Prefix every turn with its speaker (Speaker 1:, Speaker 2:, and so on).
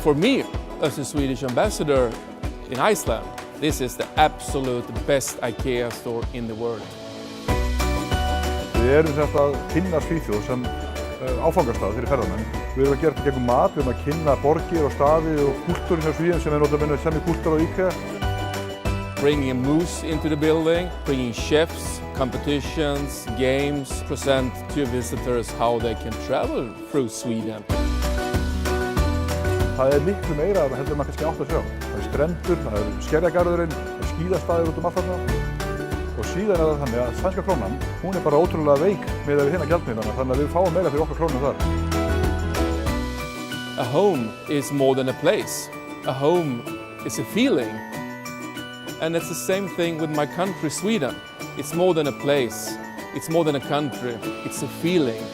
Speaker 1: for me, as a Swedish ambassador in Iceland, this is the absolute best IKEA store in the world.
Speaker 2: Við erum semst að kynna Svíþjóð sem áfangastað fyrir ferðamenn. Við erum að gera þetta gegnum mat, við erum að kynna borgir og staði og kúltúrinn hjá Svíum sem notabene sami kúltúr á IKEA.
Speaker 1: Bringing a moose into the building, bringing chefs, competitions, games, present to visitors how they can travel through Sweden.
Speaker 2: Það miklu meira heldur maður kannski átt að sjá. Það strendur, það skerjagarðurinn, það skíðastaðir út allt þarna. Og síðan það þannig að sænska krónan, hún bara ótrúlega veik miðað við hina gjaldmiðlana, þannig að við fáum meira fyrir okkar krónum þar.
Speaker 1: A home is more than a place. A home is a feeling. And it's the same thing with my country, Sweden. It's more than a place. It's more than a country. It's a feeling.